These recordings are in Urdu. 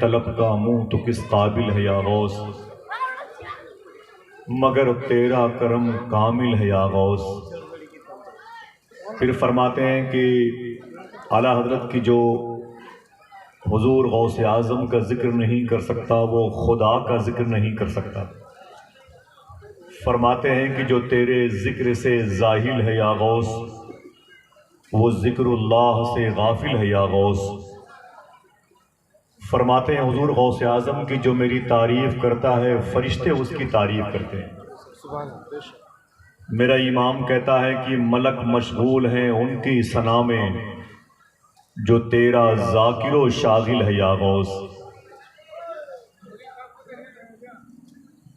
طلب کا منہ تو کس قابل ہے یا غوث، مگر تیرا کرم کامل ہے یا غوث۔ پھر فرماتے ہیں کہ اعلیٰ حضرت کی جو حضور غوث اعظم کا ذکر نہیں کر سکتا وہ خدا کا ذکر نہیں کر سکتا۔ فرماتے ہیں کہ جو تیرے ذکر سے زاہل ہے یا غوث، وہ ذکر اللہ سے غافل ہے یا غوث۔ فرماتے ہیں حضور غوث اعظم کی جو میری تعریف کرتا ہے فرشتے اس کی تعریف کرتے ہیں۔ میرا امام کہتا ہے کہ ملک مشغول ہیں ان کی ثنا میں، جو تیرا ذاکر و شاغل ہے یا غوث۔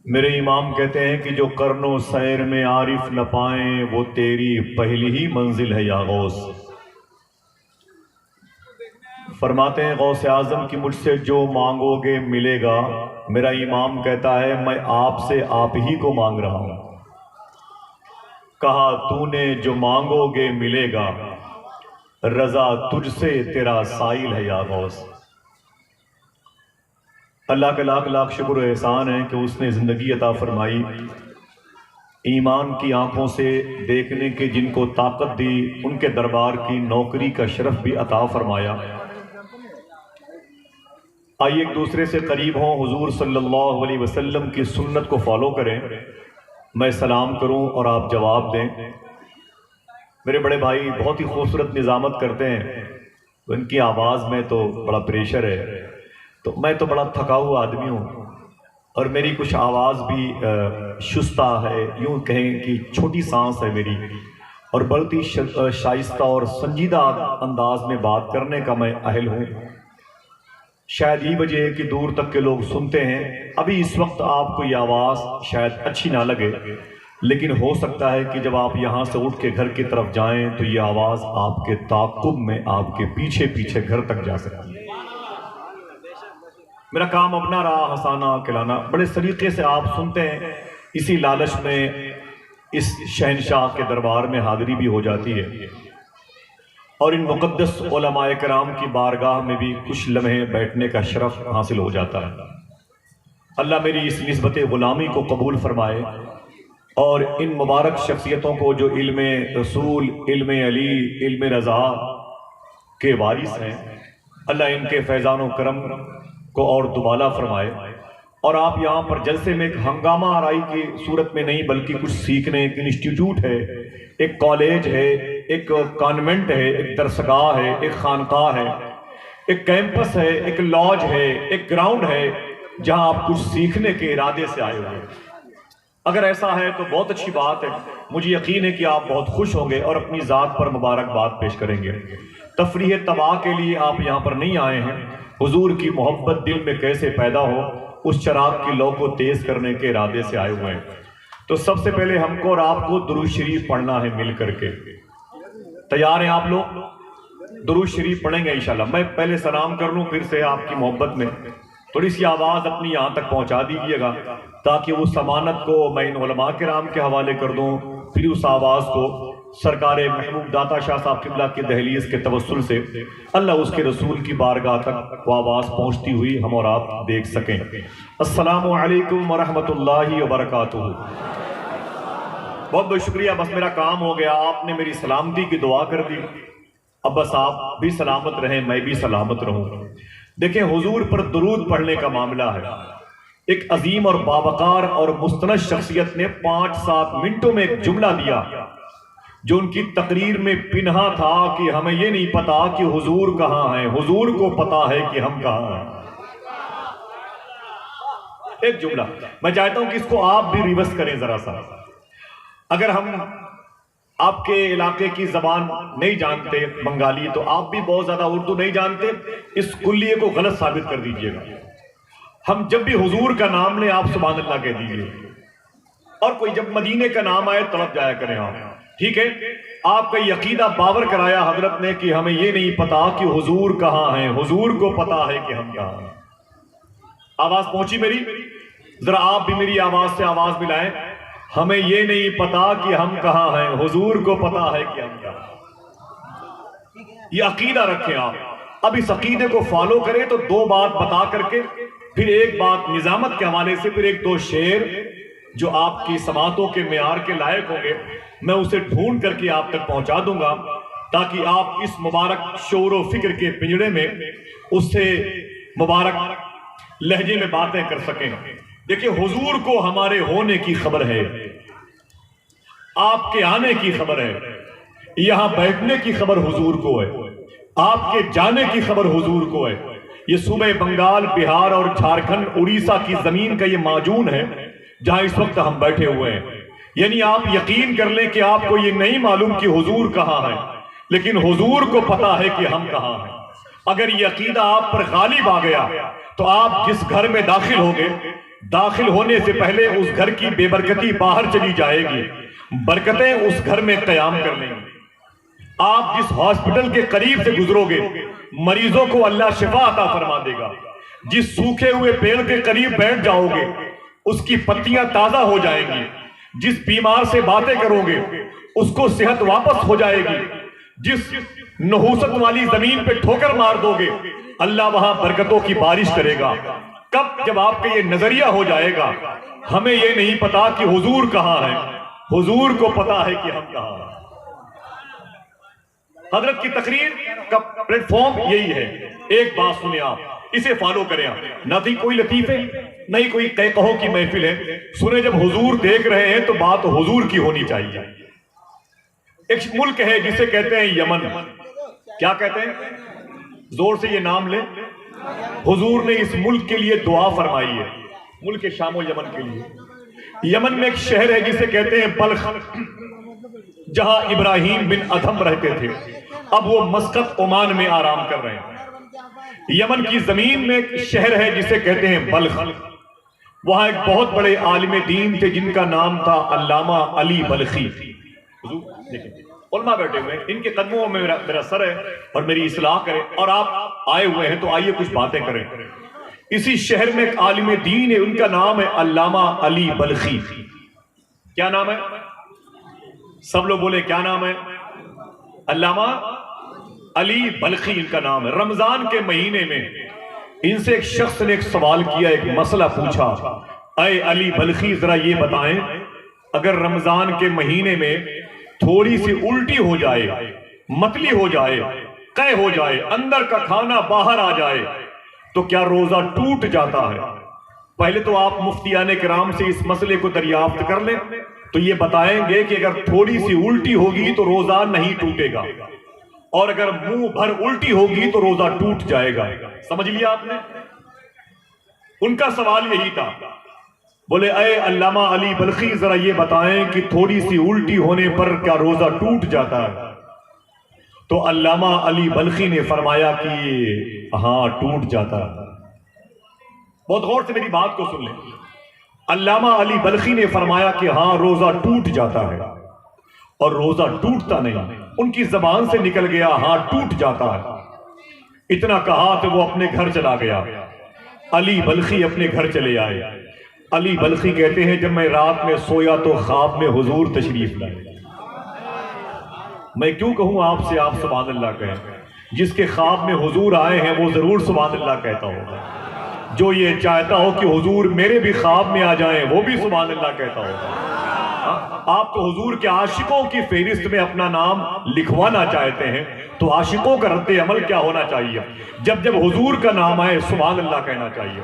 میرے امام کہتے ہیں کہ جو قرن و سیر میں عارف نہ پائیں وہ تیری پہلی ہی منزل ہے یا غوث۔ فرماتے ہیں غوث اعظم کی مجھ سے جو مانگو گے ملے گا۔ میرا امام کہتا ہے میں آپ سے آپ ہی کو مانگ رہا ہوں۔ کہا تو نے جو مانگو گے ملے گا، رضا تجھ سے تیرا سائل ہے یا غوث۔ اللہ کا لاکھ لاکھ شکر و احسان ہے کہ اس نے زندگی عطا فرمائی، ایمان کی آنکھوں سے دیکھنے کے جن کو طاقت دی، ان کے دربار کی نوکری کا شرف بھی عطا فرمایا۔ آئیے ایک دوسرے سے قریب ہوں، حضور صلی اللہ علیہ وسلم کی سنت کو فالو کریں۔ میں سلام کروں اور آپ جواب دیں۔ میرے بڑے بھائی بہت ہی خوبصورت نظامت کرتے ہیں، ان کی آواز میں تو بڑا پریشر ہے، تو میں تو بڑا تھکا ہوا آدمی ہوں، اور میری کچھ آواز بھی شستہ ہے، یوں کہیں کہ چھوٹی سانس ہے میری، اور بہت ہی شائستہ اور سنجیدہ انداز میں بات کرنے کا میں اہل ہوں۔ شاید یہ وجہ ہے کہ دور تک کے لوگ سنتے ہیں۔ ابھی اس وقت آپ کو یہ آواز شاید اچھی نہ لگے، لیکن ہو سکتا ہے کہ جب آپ یہاں سے اٹھ کے گھر کی طرف جائیں تو یہ آواز آپ کے تعاقب میں آپ کے پیچھے پیچھے گھر تک جا سکتی ہے۔ میرا کام اب نہ رہا ہنسانا کھلانا، بڑے سلیقے سے آپ سنتے ہیں، اسی لالچ میں اس شہنشاہ کے دربار میں حاضری بھی ہو جاتی ہے، اور ان مقدس علماء کرام کی بارگاہ میں بھی کچھ لمحے بیٹھنے کا شرف حاصل ہو جاتا ہے۔ اللہ میری اس نسبت غلامی کو قبول فرمائے، اور ان مبارک شخصیتوں کو جو علم رسول، علم علی، علم رضا کے وارث ہیں، اللہ ان کے فیضان و کرم کو اور دوبالا فرمائے۔ اور آپ یہاں پر جلسے میں ایک ہنگامہ آرائی کی صورت میں نہیں بلکہ کچھ سیکھنے، ایک انسٹیٹیوٹ ہے، ایک کالج ہے، ایک کانوینٹ ہے، ایک درسگاہ ہے، ایک خانقاہ ہے، ایک کیمپس ہے، ایک لاج ہے، ایک گراؤنڈ ہے، جہاں آپ کچھ سیکھنے کے ارادے سے آئے ہوئے ہیں۔ اگر ایسا ہے تو بہت اچھی بات ہے، مجھے یقین ہے کہ آپ بہت خوش ہوں گے اور اپنی ذات پر مبارکباد پیش کریں گے۔ تفریح تباہ کے لیے آپ یہاں پر نہیں آئے ہیں، حضور کی محبت دل میں کیسے پیدا ہو اس چراغ کی لو کو تیز کرنے کے ارادے سے آئے ہوئے ہیں۔ تو سب سے پہلے ہم کو اور آپ کو درود شریف پڑھنا ہے مل کر کے۔ تیار ہیں آپ لوگ؟ درود شریف پڑھیں گے انشاءاللہ۔ میں پہلے سلام کر لوں، پھر سے آپ کی محبت میں تھوڑی سی آواز اپنی یہاں تک پہنچا دیجیے گا، تاکہ اس امانت کو میں ان علماء کرام کے حوالے کر دوں، پھر اس آواز کو سرکار محبوب داتا شاہ صاحب قبلہ کی دہلیز کے توسل سے اللہ اس کے رسول کی بارگاہ تک وہ آواز پہنچتی ہوئی ہم اور آپ دیکھ سکیں۔ السلام علیکم ورحمۃ اللہ وبرکاتہ۔ بہت بہت شکریہ، بس میرا کام ہو گیا، آپ نے میری سلامتی کی دعا کر دی، اب بس آپ بھی سلامت رہیں، میں بھی سلامت رہوں۔ دیکھیں حضور پر درود پڑھنے کا معاملہ ہے، ایک عظیم اور باوقار اور مستند شخصیت نے 5-7 منٹوں میں ایک جملہ دیا جو ان کی تقریر میں پنہا تھا کہ ہمیں یہ نہیں پتا کہ حضور کہاں ہیں، حضور کو پتا ہے کہ ہم کہاں ہیں۔ ایک جملہ میں چاہتا ہوں کہ اس کو آپ بھی ریورس کریں ذرا سا۔ اگر ہم آپ کے علاقے کی زبان نہیں جانتے بنگالی، تو آپ بھی بہت زیادہ اردو نہیں جانتے، اس کلیے کو غلط ثابت کر دیجئے گا۔ ہم جب بھی حضور کا نام لیں آپ سبحان اللہ کہہ دیجئے، اور کوئی جب مدینے کا نام آئے تڑپ جایا کریں آپ، ٹھیک ہے؟ آپ کا یہ عقیدہ باور کرایا حضرت نے کہ ہمیں یہ نہیں پتا کہ حضور کہاں ہیں، حضور کو پتا ہے کہ ہم کہاں ہیں۔ آواز پہنچی میری؟ ذرا آپ بھی میری آواز سے آواز ملائیں۔ ہمیں یہ نہیں پتا کہ ہم کہاں ہیں، حضور کو پتا ہے کہ ہم کہاں ہیں۔ یہ عقیدہ رکھیں آپ۔ اب اس عقیدے کو فالو کرے تو دو بات بتا کر کے پھر ایک بات نظامت کے حوالے سے، پھر ایک دو شعر جو آپ کی سماعتوں کے معیار کے لائق ہوں گے، میں اسے ڈھونڈ کر کے آپ تک پہنچا دوں گا تاکہ آپ اس مبارک شعور و فکر کے پنجرے میں اس سے مبارک لہجے میں باتیں کر سکیں۔ دیکھیں، حضور کو ہمارے ہونے کی خبر ہے، آپ کے آنے کی خبر ہے، یہاں بیٹھنے کی خبر حضور کو ہے، آپ کے جانے کی خبر حضور کو ہے۔ یہ صوبہ بنگال، بہار اور جھارکھنڈ، اڑیسہ کی زمین کا یہ معجون ہے جہاں اس وقت ہم بیٹھے ہوئے ہیں۔ یعنی آپ یقین کر لیں کہ آپ کو یہ نہیں معلوم کہ حضور کہاں ہے، لیکن حضور کو پتا ہے کہ ہم کہاں ہیں۔ اگر یہ عقیدہ آپ پر غالب آ گیا تو آپ جس گھر میں داخل ہوگے، داخل ہونے سے پہلے اس گھر کی بے برکتی باہر چلی جائے گی، برکتیں اس گھر میں قیام کر لیں گی۔ آپ جس ہاسپٹل کے قریب سے گزرو گے، مریضوں کو اللہ شفا عطا فرما دے گا۔ جس سوکھے ہوئے پیڑ کے قریب بیٹھ جاؤ گے، اس کی پتیاں تازہ ہو جائیں گی۔ جس بیمار سے باتیں کرو گے، اس کو صحت واپس ہو جائے گی۔ جس نحوست والی زمین پہ ٹھوکر مار دو گے، اللہ وہاں برکتوں کی بارش کرے گا۔ کب؟ جب آپ کا یہ نظریہ ہو جائے گا ہمیں یہ نہیں پتا کہ حضور کہاں ہے، حضور کو پتا ہے کہ ہم کہاں ہیں۔ حضرت کی تقریر کا پلیٹ فارم یہی ہے۔ ایک بات سنیں آپ، اسے فالو کریں آپ، نہ تھی کوئی لطیفے، نہیں کوئی کہو کی محفل ہے۔ سنیں، جب حضور دیکھ رہے ہیں تو بات حضور کی ہونی چاہیے۔ ایک ملک ہے جسے کہتے ہیں یمن۔ کیا کہتے ہیں؟ زور سے یہ نام لیں۔ حضور نے اس ملک کے لیے دعا فرمائی ہے، ملک شام و یمن کے لیے۔ یمن میں ایک شہر ہے جسے کہتے ہیں بلخ، جہاں ابراہیم بن ادھم رہتے تھے۔ اب وہ مسقط عمان میں آرام کر رہے ہیں۔ یمن کی زمین میں ایک شہر ہے جسے کہتے ہیں بلخ۔ وہاں ایک بہت بڑے عالم دین تھے جن کا نام تھا علامہ علی بلخی۔ علماء بیٹھے ہوئے ہیں، ان کے قدموں میں میرا سر ہے اور میری اصلاح کریں، اور آپ آئے ہوئے ہیں تو آئیے کچھ باتیں کریں۔ اسی شہر میں ایک عالم دین ہے، ان کا نام ہے علامہ علی بلخی۔ کیا نام ہے؟ سب لوگ بولے کیا نام ہے؟ علامہ علی بلخی ان کا نام ہے۔ رمضان کے مہینے میں ان سے ایک شخص نے ایک سوال کیا، ایک مسئلہ پوچھا، اے علی بلخی ذرا یہ بتائیں، اگر رمضان کے مہینے میں تھوڑی سی الٹی ہو جائے، متلی ہو جائے، قے ہو جائے، اندر کا کھانا باہر آ جائے تو کیا روزہ ٹوٹ جاتا ہے؟ پہلے تو آپ مفتیان کرام سے اس مسئلے کو دریافت کر لیں تو یہ بتائیں گے کہ اگر تھوڑی سی الٹی ہوگی تو روزہ نہیں ٹوٹے گا، اور اگر منہ بھر الٹی ہوگی تو روزہ ٹوٹ جائے گا۔ سمجھ لیا آپ نے؟ ان کا سوال یہی تھا۔ بولے اے علامہ علی بلخی ذرا یہ بتائیں کہ تھوڑی سی الٹی ہونے پر کیا روزہ ٹوٹ جاتا ہے؟ تو علامہ علی بلخی نے فرمایا کہ ہاں ٹوٹ جاتا ہے۔ بہت غور سے میری بات کو سن لیں۔ علامہ علی بلخی نے فرمایا کہ ہاں روزہ ٹوٹ جاتا ہے، اور روزہ ٹوٹتا نہیں۔ ان کی زبان سے نکل گیا ہاں ٹوٹ جاتا ہے۔ اتنا کہا تو وہ اپنے گھر چلا گیا۔ علی بلخی اپنے گھر چلے آئے۔ علی بلخی کہتے ہیں جب میں رات میں سویا تو خواب میں حضور تشریف لائے۔ میں کیوں کہوں آپ سے، آپ سبحان اللہ کہیں۔ جس کے خواب میں حضور آئے ہیں وہ ضرور سبحان اللہ کہتا ہوگا۔ جو یہ چاہتا ہو کہ حضور میرے بھی خواب میں آ جائیں وہ بھی سبحان اللہ کہتا ہوگا۔ آپ تو حضور کے عاشقوں کی فہرست میں اپنا نام لکھوانا چاہتے ہیں تو عاشقوں کا رد عمل کیا ہونا چاہیے؟ جب جب حضور کا نام آئے سبحان اللہ کہنا چاہیے۔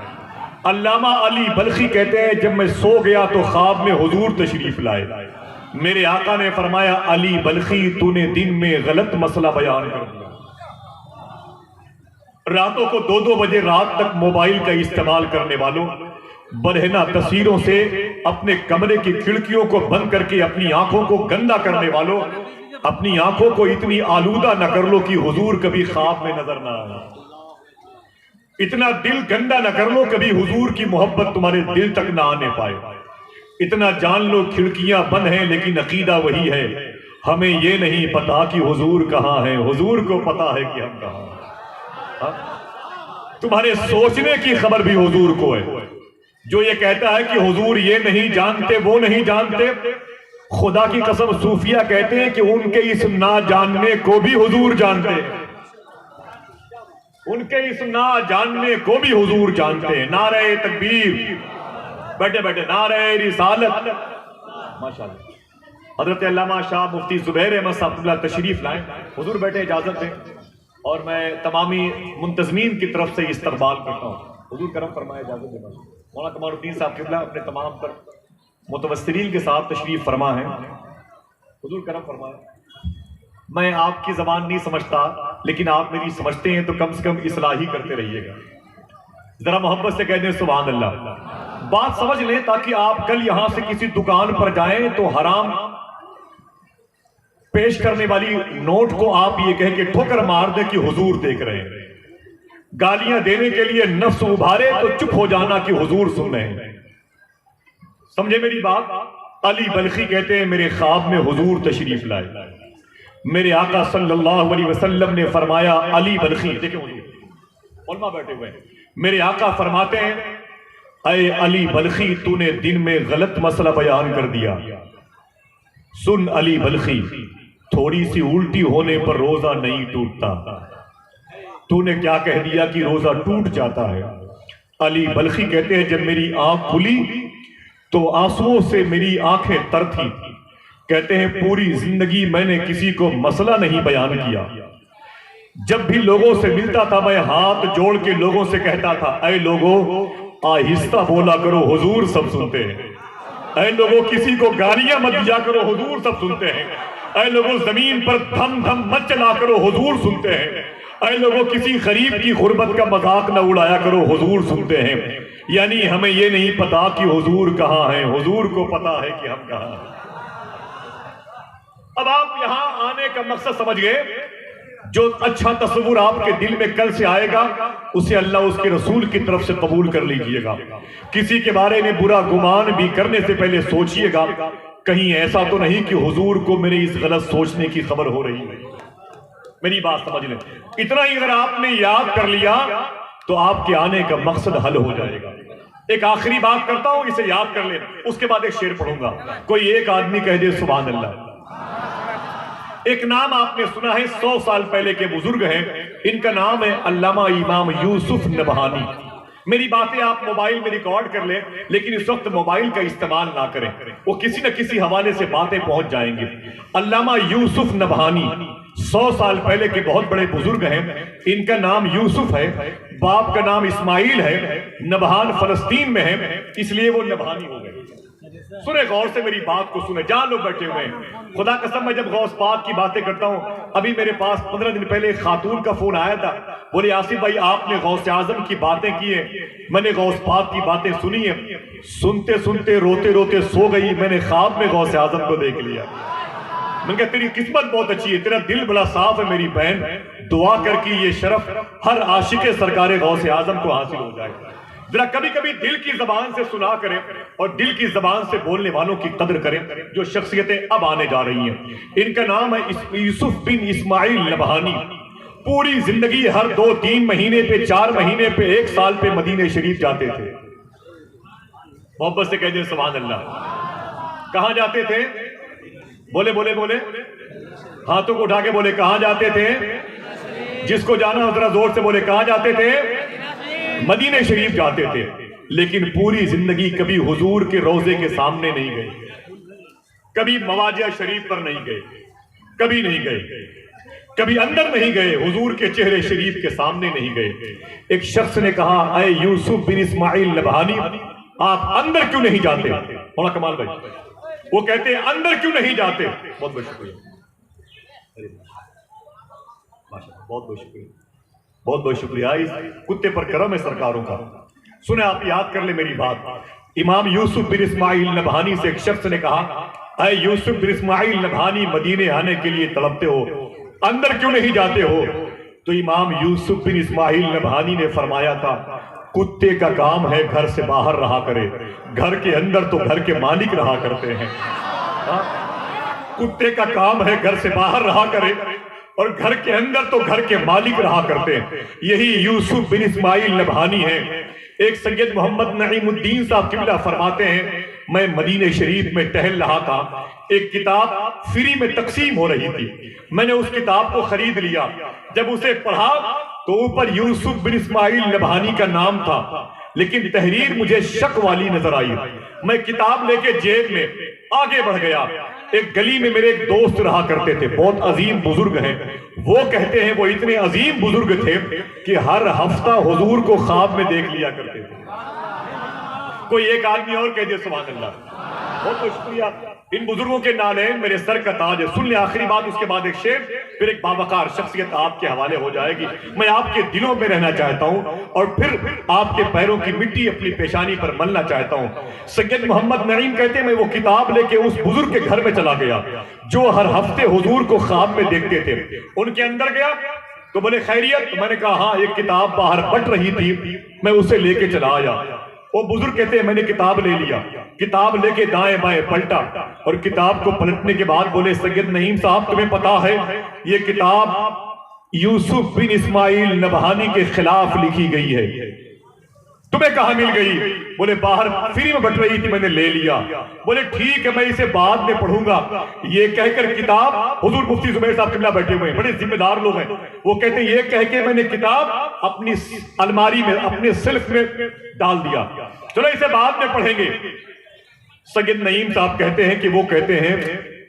علامہ علی بلخی کہتے ہیں جب میں سو گیا تو خواب میں حضور تشریف لائے۔ میرے آقا نے فرمایا علی بلخی تو نے دن میں غلط مسئلہ بیان کر دیا۔ راتوں کو 2-2 بجے رات تک موبائل کا استعمال کرنے والوں، برہنہ تصویروں سے اپنے کمرے کی کھڑکیوں کو بند کر کے اپنی آنکھوں کو گندا کرنے والوں، اپنی آنکھوں کو اتنی آلودہ نہ کر لو کہ حضور کبھی خواب میں نظر نہ آئے۔ اتنا دل گندا نہ کر لو کبھی حضور کی محبت تمہارے دل تک نہ آنے پائے۔ اتنا جان لو کھڑکیاں بند ہیں لیکن عقیدہ وہی ہے، ہمیں یہ نہیں پتا کہ حضور کہاں ہے، حضور کو پتا ہے کہ ہم کہاں ہیں۔ تمہارے سوچنے کی خبر بھی حضور کو ہے۔ جو یہ کہتا ہے کہ حضور یہ نہیں جانتے وہ نہیں جانتے، خدا کی قسم صوفیہ کہتے ہیں کہ ان کے اس نہ جاننے کو بھی حضور جانتے ہیں۔ ان کے اس نہ جاننے کو بھی حضور جانتے ہیں. نعرہ تکبیر. بیٹھے بیٹھے نعرہ رسالت. ماشاءاللہ. حضرت علامہ شاہ مفتی زبیر احمد صاحب اللہ تشریف لائیں. حضور بیٹھے اجازت دیں اور میں تمامی منتظمین کی طرف سے استقبال کرتا ہوں. حضور کرم فرمائے, اجازت دیں. مولانا کمال الدین صاحب قبلہ اپنے تمام پر متوسرین کے ساتھ تشریف فرما ہے. حضور کرم فرمائے. میں آپ کی زبان نہیں سمجھتا لیکن آپ میری سمجھتے ہیں تو کم سے کم اصلاح ہی کرتے رہیے گا. ذرا محبت سے کہہ دیں سبحان اللہ. بات سمجھ لیں تاکہ آپ کل یہاں سے کسی دکان پر جائیں تو حرام پیش کرنے والی نوٹ کو آپ یہ کہیں کہ ٹھوکر مار دیں کہ حضور دیکھ رہے ہیں. گالیاں دینے کے لیے نفس ابھارے تو چپ ہو جانا کہ حضور سن رہے ہیں. سمجھے میری بات؟ علی بلخی کہتے ہیں میرے خواب میں حضور تشریف لائے. میرے آقا صلی اللہ علیہ وسلم نے فرمایا علی بلخی, دیکھیں علماء بیٹھے ہوئے ہیں, میرے آقا فرماتے ہیں اے علی بلخی تو نے دن میں غلط مسئلہ بیان کر دیا. سن علی بلخی, تھوڑی سی الٹی ہونے پر روزہ نہیں ٹوٹتا. تو نے کیا کہہ دیا کہ روزہ ٹوٹ جاتا ہے. علی بلخی کہتے ہیں جب میری آنکھ کھلی تو آنسوؤں سے میری آنکھیں تر تھی. کہتے ہیں پوری زندگی میں نے کسی کو مسئلہ نہیں بیان کیا. جب بھی لوگوں سے ملتا تھا میں ہاتھ جوڑ کے لوگوں سے کہتا تھا اے لوگوں آہستہ بولا کرو حضور سب سنتے ہیں. اے لوگوں کسی کو گالیاں مت دیا کرو حضور سب سنتے ہیں. اے لوگوں زمین پر دھم دھم مت چلا کرو حضور سنتے ہیں. اے لوگوں کسی غریب کی غربت کا مذاق نہ اڑایا کرو حضور سنتے ہیں. یعنی ہمیں یہ نہیں پتا کہ حضور کہاں ہیں, حضور کو پتا ہے کہ ہم کہاں ہیں. اب آپ یہاں آنے کا مقصد سمجھ گئے. جو اچھا تصور آپ کے دل میں کل سے آئے گا اسے اللہ اس کے رسول کی طرف سے قبول کر لیجئے گا. کسی کے بارے میں برا گمان بھی کرنے سے پہلے سوچئے گا کہیں ایسا تو نہیں کہ حضور کو میرے اس غلط سوچنے کی خبر ہو رہی ہے. میری بات سمجھ لیں. اتنا ہی اگر آپ نے یاد کر لیا تو آپ کے آنے کا مقصد حل ہو جائے گا. ایک آخری بات کرتا ہوں, اسے یاد کر لیں, اس کے بعد ایک شعر پڑھوں گا. کوئی ایک آدمی کہہ دے سبحان اللہ. ایک نام آپ نے سنا ہے, 100 سال پہلے کے بزرگ ہیں, ان کا نام ہے علامہ امام یوسف نبہانی. میری باتیں آپ موبائل میں ریکارڈ کر لیں لیکن اس وقت موبائل کا استعمال نہ کریں, وہ کسی نہ کسی حوالے سے باتیں پہنچ جائیں گی. علامہ یوسف نبہانی 100 سال پہلے کے بہت بڑے بزرگ ہیں. ان کا نام یوسف ہے, باپ کا نام اسماعیل ہے, نبہان فلسطین میں ہے اس لیے وہ نبہانی ہو گئے. سنیں غور سے میری بات کو سنیں, جہاں لوگ بیٹھے ہوئے ہیں. خدا قسم میں جب غوث پاک کی باتیں کرتا ہوں, ابھی میرے پاس 15 دن پہلے ایک خاتون کا فون آیا تھا, بولے آصف بھائی آپ نے غوث اعظم کی باتیں کی ہیں, میں نے غوث پاک کی باتیں سنی ہیں, سنتے سنتے روتے روتے سو گئی, میں نے خواب میں غوث اعظم کو دیکھ لیا. میں نے کہا تیری قسمت بہت اچھی ہے, تیرا دل بڑا صاف ہے میری بہن, دعا کر کے یہ شرف ہر عاشق سرکار غوث اعظم کو حاصل ہو جائے. ذرا کبھی کبھی دل کی زبان سے سنا کریں اور دل کی زبان سے بولنے والوں کی قدر کریں جو شخصیتیں اب آنے جا رہی ہیں. ان کا نام ہے یوسف بن اسماعیل نبہانی. پوری زندگی ہر 2-3 مہینے پہ 4 مہینے پہ 1 سال پہ مدینہ شریف جاتے تھے. محبت سے کہہ دیں سبحان اللہ. کہاں جاتے تھے؟ بولے بولے بولے, ہاتھوں کو اٹھا کے بولے کہاں جاتے تھے؟ جس کو جانا ذرا زور سے بولے کہاں جاتے تھے؟ مدینہ شریف جاتے تھے. لیکن پوری زندگی کبھی حضور کے روضے کے سامنے نہیں گئے, کبھی مواجہ شریف پر نہیں گئے, کبھی نہیں گئے, کبھی اندر نہیں گئے, حضور کے چہرے شریف کے سامنے نہیں گئے. ایک شخص نے کہا اے یوسف بن اسماعیل نبہانی آپ اندر کیوں نہیں جاتے؟ مولانا کمال بھائی وہ کہتے ہیں اندر کیوں نہیں جاتے؟ بہت بہت شکریہ, بہت بہت شکریہ, بہت بہت شکریہ. اس کتے پر کرم ہے سرکاروں کا. سنیں آپ یاد کر لیں میری بات. امام یوسف بن اسماعیل نبہانی سے ایک شخص نے کہا اے یوسف بن اسماعیل نبہانی مدینے آنے کے لیے تڑپتے ہو, اندر کیوں نہیں جاتے ہو؟ تو امام یوسف بن اسماعیل نبہانی نے فرمایا تھا کتے کا کام ہے گھر سے باہر رہا کرے, گھر کے اندر تو گھر کے مالک رہا کرتے ہیں. کتے کا کام ہے گھر سے باہر رہا کرے اور گھر کے اندر تو گھر کے مالک رہا کرتے ہیں. یہی یوسف بن اسماعیل نبہانی ہیں. ایک سید محمد نعیم الدین صاحب قبلہ فرماتے ہیں میں مدینہ شریف میں ٹہل رہا تھا، ایک کتاب فری میں تقسیم ہو رہی تھی، میں نے اس کتاب کو خرید لیا، جب اسے پڑھا تو اوپر یوسف بن اسماعیل نبہانی کا نام تھا، لیکن تحریر مجھے شک والی نظر آئی۔ میں کتاب لے کے جیب میں آگے بڑھ گیا، ایک گلی میں میرے ایک دوست رہا کرتے تھے، بہت عظیم بزرگ ہیں، وہ کہتے ہیں وہ اتنے عظیم بزرگ تھے کہ ہر ہفتہ حضور کو خواب میں دیکھ لیا کرتے تھے۔ کوئی ایک آدمی اور کہہ دے سبحان اللہ۔ بہت بہت شکریہ، ان بزرگوں کے نالین میرے سر کا تاج ہے۔ سن لیں آخری بات، اس کے بعد ایک شعر، پھر ایک باوقار شخصیت آپ کے حوالے ہو جائے گی۔ میں آپ کے دلوں میں رہنا چاہتا ہوں اور پھر آپ کے پیروں کی مٹی اپنی پیشانی پر ملنا چاہتا ہوں۔ سید محمد نعیم کہتے ہیں میں وہ کتاب لے کے اس بزرگ کے گھر میں چلا گیا جو ہر ہفتے حضور کو خواب میں دیکھتے تھے۔ ان کے اندر گیا تو بولے خیریت؟ میں نے کہا ہاں، ایک کتاب باہر بٹ رہی تھی، میں اسے لے کے چلا آیا۔ وہ بزرگ کہتے ہیں میں نے کتاب لے لیا، کتاب لے کے دائیں بائیں پلٹا اور کتاب کو پلٹنے کے بعد بولے سید نعیم صاحب تمہیں پتا ہے یہ کتاب یوسف بن اسماعیل نبہانی کے خلاف لکھی گئی ہے، تمہیں کہاں مل گئی؟ بولے باہر فری میں بٹ رہی تھی، میں نے لے لیا۔ بولے ٹھیک ہے میں اسے بعد میں پڑھوں گا۔ یہ کہہ کر کتاب، حضور مفتی زبیر صاحب قبلہ بیٹھے ہوئے ہیں، بڑے ذمہ دار لوگ ہیں، وہ کہتے ہیں یہ کہہ کے میں نے کتاب اپنی الماری میں اپنے سلف میں ڈال دیا، چلو اسے بعد میں پڑھیں گے۔ سید نعیم صاحب کہتے ہیں کہ وہ کہتے ہیں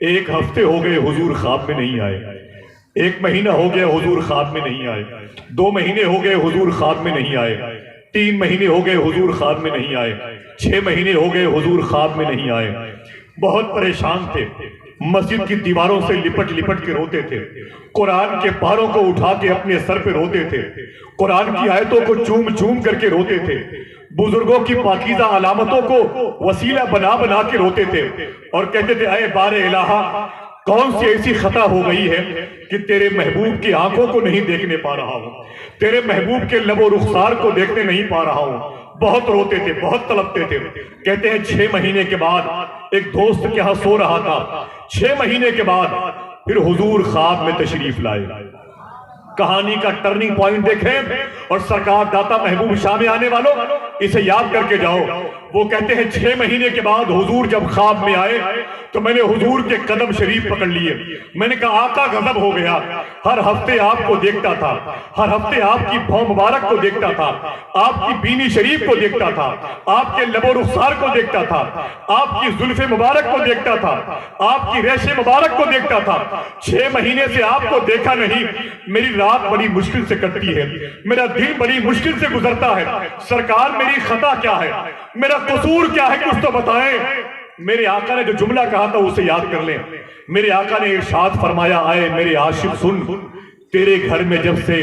ایک ہفتے ہو گئے حضور خواب میں نہیں آئے، ایک مہینہ ہو گیا حضور خواب میں نہیں آئے، 2 مہینے ہو گئے حضور خواب میں نہیں آئے، 3 مہینے ہو گئے حضور خواب میں نہیں آئے، 6 مہینے ہو گئے حضور خواب میں نہیں آئے۔ بہت پریشان تھے، مسجد کی دیواروں سے لپٹ لپٹ کے روتے تھے، قرآن کے پاروں کو اٹھا کے اپنے سر پہ روتے تھے، قرآن کی آیتوں کو چوم چوم کر کے روتے تھے، بزرگوں کی پاکیزہ علامتوں کو وسیلہ بنا بنا کے روتے تھے اور کہتے تھے اے بار الہا کون سی ایسی خطا ہو گئی ہے کہ تیرے محبوب کی آنکھوں کو نہیں دیکھنے پا رہا ہوں، تیرے محبوب کے لب و رخسار کو دیکھنے نہیں پا رہا ہوں۔ بہت روتے تھے، بہت تڑپتے تھے۔ کہتے ہیں 6 مہینے کے بعد ایک دوست کے ہاں سو رہا تھا، 6 مہینے کے بعد پھر حضور خواب میں تشریف لائے۔ کہانی کا ٹرننگ پوائنٹ دیکھیں اور سرکار داتا محبوب شاہ میں آنے والوں اسے یاد کر کے جاؤ۔ وہ کہتے ہیں 6 مہینے کے بعد حضور جب خواب میں آئے تو میں نے حضور کے قدم شریف پکڑ لیے، میں نے کہا آقا غضب ہو گیا، ہر ہفتے آپ کو دیکھتا تھا، ہر ہفتے آپ کی بھوں مبارک کو دیکھتا تھا، آپ کی بینی شریف کو دیکھتا تھا، آپ کے لب و رخسار کو دیکھتا تھا، آپ کی زلف مبارک کو دیکھتا تھا، آپ کی ریش مبارک کو دیکھتا تھا، 6 مہینے سے آپ کو دیکھا نہیں، میری رات بڑی مشکل سے کٹتی ہے، میرا دن بڑی مشکل سے گزرتا ہے، سرکار میری خطا کیا ہے، میرا قصور کیا ہے، کچھ تو بتائیں۔ میرے آقا نے جو جملہ کہا تھا اسے یاد کر لیں۔ میرے آقا نے ارشاد فرمایا آئے میرے عاشق سن، تیرے گھر میں جب سے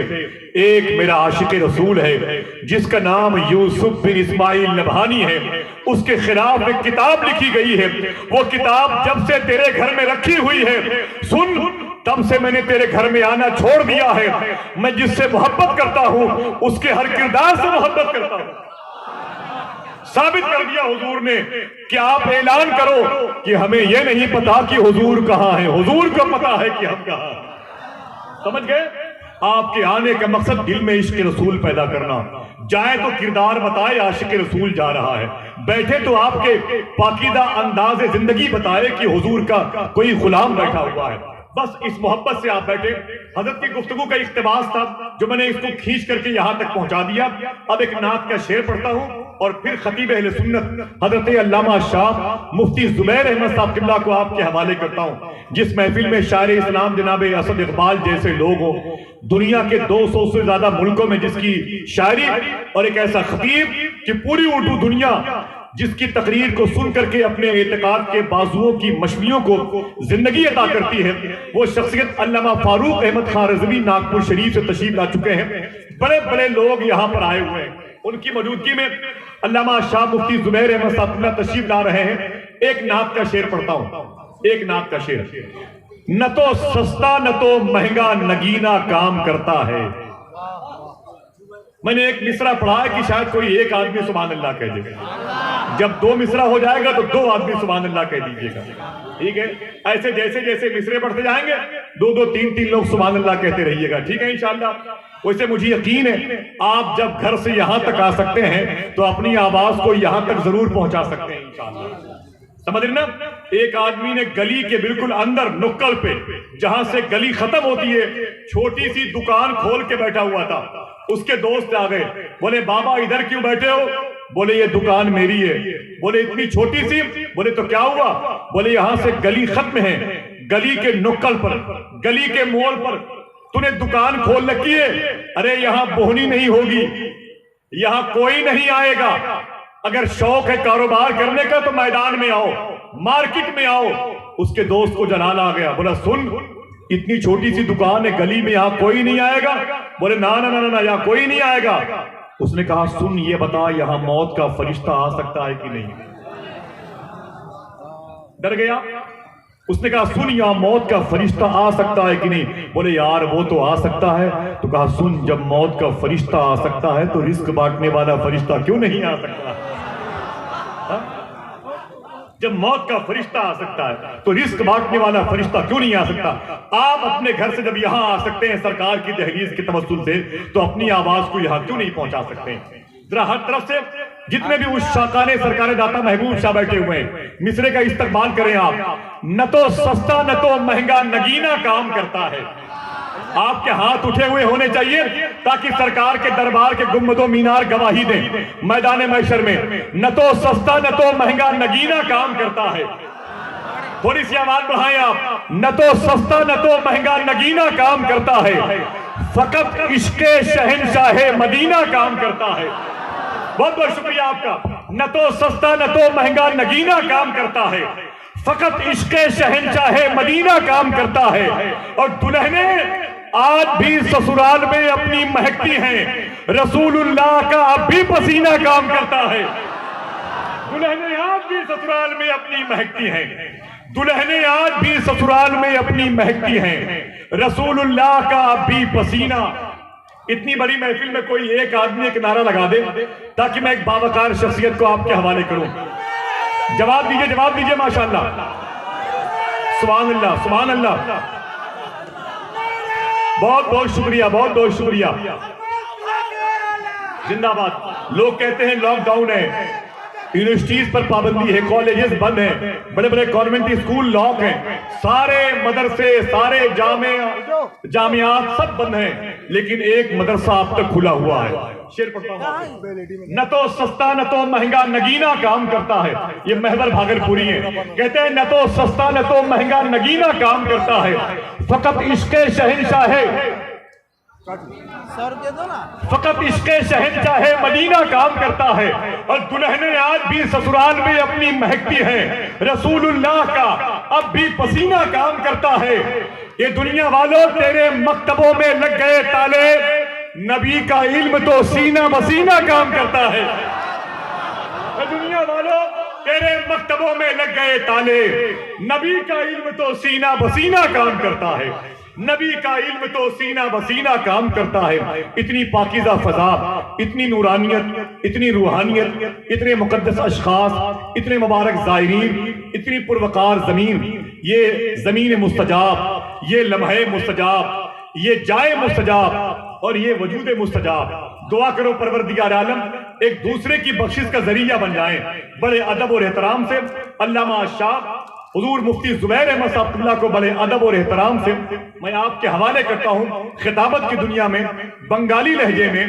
ایک میرا عاشق رسول ہے جس کا نام یوسف بن اسماعیل نبہانی ہے، اس کے خلاف ایک کتاب لکھی گئی ہے، وہ کتاب جب سے تیرے گھر میں رکھی ہوئی ہے سن تب سے میں نے تیرے گھر میں آنا چھوڑ دیا ہے، میں جس سے محبت کرتا ہوں اس کے ہر کردار سے محبت کرتا ہوں۔ ثابت کر دیا حضور نے کہ آپ اعلان کرو کہ ہمیں یہ نہیں پتا کہ حضور کہاں ہے، حضور کو پتا ہے کہ ہم کہاں ہیں۔ سمجھ گئے؟ آپ کے آنے کا مقصد دل میں عشق رسول پیدا کرنا، جائے تو کردار بتائے عاشق رسول جا رہا ہے، بیٹھے تو آپ کے پاکیزہ انداز زندگی بتائے کہ حضور کا کوئی غلام بیٹھا ہوا ہے۔ بس اس محبت سے آپ بیٹھے۔ حضرت کی گفتگو کا اقتباس تھا جو میں نے اس کو کھینچ کر کے یہاں تک پہنچا دیا۔ اب ایک نعت کا شعر پڑھتا ہوں اور پھر خطیب اہل سنت حضرت علامہ شاہ مفتی زبیر احمد صاحب قبلہ کو آپ کے حوالے کرتا ہوں، جس محفل میں شاعر اسلام جناب اسد اقبال جیسے لوگ ہوں، دنیا کے 200 سے زیادہ ملکوں میں جس کی شاعری، اور ایک ایسا خطیب کہ پوری اردو دنیا جس کی تقریر کو سن کر کے اپنے اعتقاد کے بازوؤں کی مشلیوں کو زندگی عطا کرتی ہے، وہ شخصیت علامہ فاروق احمد خان رضوی ناگپور شریف سے تشریف لا چکے ہیں۔ بڑے بڑے لوگ یہاں پر آئے ہوئے ہیں، ان کی موجودگی میں علامہ شاہ مفتی زبیر احمد صاحب تشریف لا رہے ہیں۔ ایک نعت کا شعر پڑھتا ہوں، ایک نعت کا شعر۔ نہ تو سستا نہ تو مہنگا نگینہ کام کرتا ہے۔ میں نے ایک مصرع پڑھا ہے کہ شاید کوئی ایک آدمی سبحان اللہ کہہ دے گا، جب 2 مصرع ہو جائے گا تو 2 آدمی سبحان اللہ کہہ دیجئے گا، ٹھیک ہے؟ ایسے جیسے جیسے مصرے پڑھتے جائیں گے 2 3 لوگ سبحان اللہ کہتے رہیے گا، ٹھیک ہے انشاءاللہ؟ ویسے مجھے یقین ہے آپ جب گھر سے یہاں تک آ سکتے ہیں تو اپنی آواز کو یہاں تک ضرور پہنچا سکتے ہیں انشاءاللہ۔ سمجھ رہے نا؟ ایک آدمی نے گلی کے بالکل اندر نکڑ پہ جہاں سے گلی ختم ہوتی ہے چھوٹی سی دکان کھول کے بیٹھا ہوا تھا. اس کے دوست آ گئے, بولے بابا ادھر کیوں بیٹھے ہو؟ بولے یہ دکان میری ہے. بولے اتنی چھوٹی سی؟ بولے تو کیا ہوا؟ بولے یہاں سے گلی ختم ہے, گلی کے نکڑ پر, گلی کے موڑ پر تو نے دکان کھول رکھی ہے. ارے یہاں بوہنی نہیں ہوگی, یہاں کوئی نہیں آئے گا. اگر شوق ہے کاروبار کرنے کا تو میدان میں آؤ, مارکیٹ میں آؤ. اس کے دوست کو جلال آ گیا, بولا سن اتنی چھوٹی سی دکان ہے گلی میں, یہاں کوئی نہیں آئے گا. بولے نا نا نا نا, یہاں کوئی نہیں آئے گا. اس نے کہا سن یہ بتا یہاں موت کا فرشتہ آ سکتا ہے کہ نہیں؟ ڈر گیا. اس نے کہا سن یہاں موت کا فرشتہ آ سکتا ہے کہ نہیں؟ بولے یار وہ تو آ سکتا ہے. تو کہا سن جب موت کا فرشتہ آ سکتا ہے تو رزق بانٹنے والا فرشتہ کیوں نہیں آ سکتا؟ جب موت کا فرشتہ آ سکتا ہے تو رزق بانٹنے والا فرشتہ کیوں نہیں آ سکتا؟ آپ اپنے گھر سے جب یہاں آ سکتے ہیں سرکار کی دہلیز کے توسل سے, تو اپنی آواز کو یہاں کیوں نہیں پہنچا سکتے؟ ذرا ہر طرف سے جتنے بھی اس شاقانے سرکار داتا محبوب شاہ بیٹھے ہوئے ہیں مصرے کا استقبال کریں آپ. نہ تو سستا نہ تو مہنگا نگینا کام کرتا ہے. آپ کے ہاتھ اٹھے ہوئے ہونے چاہیے تاکہ سرکار کے دربار کے گنبد و مینار گواہی دیں میدان محشر میں. نہ تو سستا نہ تو مہنگا نگینا کام کرتا ہے. تھوڑی سی آواز بڑھائیں آپ. نہ تو سستا نہ تو مہنگا نگینا کام کرتا ہے, فقط عشق شہنشاہ مدینہ کام کرتا ہے. بہت بہت شکریہ آپ کا. نہ تو سستا نہ تو مہنگا نگینا کام کرتا ہے, فقط عشق شہنشاہ مدینہ کام کرتا ہے. اور دلہنیں آج بھی سسرال میں اپنی مہکتی ہیں, رسول اللہ کا اب بھی پسینہ کام کرتا ہے. دلہنیں آج بھی سسرال میں اپنی مہکتی ہیں, دلہنیں آج بھی سسرال میں اپنی مہکتی ہیں, رسول اللہ کا اب بھی پسینہ. اتنی بڑی محفل میں کوئی ایک آدمی ایک نعرہ لگا دے تاکہ میں ایک باوقار شخصیت کو آپ کے حوالے کروں. جواب دیجئے, جواب دیجئے. ماشاءاللہ, سبحان اللہ, سبحان اللہ. بہت بہت شکریہ, بہت بہت شکریہ. زندہ باد. لوگ کہتے ہیں لاک ڈاؤن ہے, یونیورسٹیز پر پابندی ہے, کالجز بند ہیں, بڑے بڑے گورنمنٹ اسکول لاک ہیں, سارے مدرسے, سارے جامعات سب بند ہیں, لیکن ایک مدرسہ اب تک کھلا ہوا ہے. شعر پڑھتا ہوں. نہ تو سستا نہ تو مہنگا نگینا کام کرتا ہے. یہ محور بھاگلپوری ہیں, کہتے ہیں نہ تو سستا نہ تو مہنگا نگینا کام کرتا ہے, فقط عشق شہنشاہ فقط عشق شہنشاہ مدینہ کام کرتا ہے. اور دلہنیں آج بھی سسرال میں اپنی مہکتی ہیں, رسول اللہ کا اب بھی پسینہ کام کرتا ہے. یہ دنیا والوں تیرے مکتبوں میں لگ گئے تالے, نبی کا علم تو سینہ بسینہ کام کرتا ہے. دنیا والوں تیرے مکتبوں میں لگ گئے تالے, نبی کا علم تو سینہ بسینہ کام کرتا ہے. نبی کا علم تو سینہ بسینہ کام کرتا ہے. اتنی پاکیزہ فضا, اتنی نورانیت, اتنی روحانیت, اتنے مقدس اشخاص, اتنے مبارک زائرین, اتنی پروقار زمین, یہ زمین مستجاب, یہ لمحے مستجاب, یہ جائے مستجاب, اور یہ وجود مستجاب. دعا کرو پروردگار عالم ایک دوسرے کی بخشش کا ذریعہ بن جائیں. بڑے ادب اور احترام سے علامہ شاہ حضور مفتی زبیر احمد صاحب اللہ کو بڑے ادب اور احترام سے میں آپ کے حوالے کرتا ہوں. خطابت کی دنیا میں بنگالی لہجے میں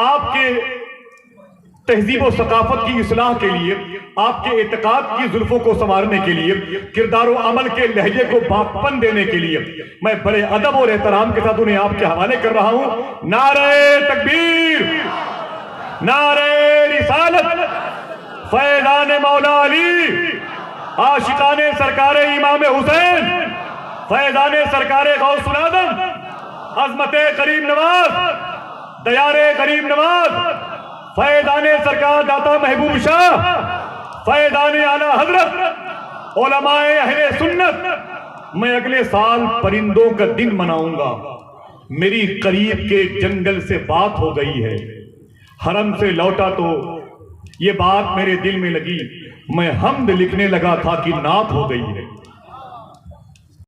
آپ کے تہذیب و ثقافت کی اصلاح کے لیے, آپ کے اعتقاد کی زلفوں کو سنوارنے کے لیے, کردار و عمل کے لہجے کو باقپن دینے کے لیے میں بڑے ادب اور احترام کے ساتھ انہیں آپ کے حوالے کر رہا ہوں. نعرہ تکبیر, نعرہ رسالت, فیضان مولا علی, عاشقان سرکار امام حسین, فیضان سرکار غوث العظم, عظمت غریب نواز, دیار غریب نواز, فیضان سرکار داتا محبوب شاہ, فیضان اعلی حضرت, علماء اہل سنت. میں اگلے سال پرندوں کا دن مناؤں گا. میری قریب کے جنگل سے بات ہو گئی ہے, حرم سے لوٹا تو یہ بات میرے دل میں لگی, میں حمد لکھنے لگا تھا کہ نعت ہو گئی ہے.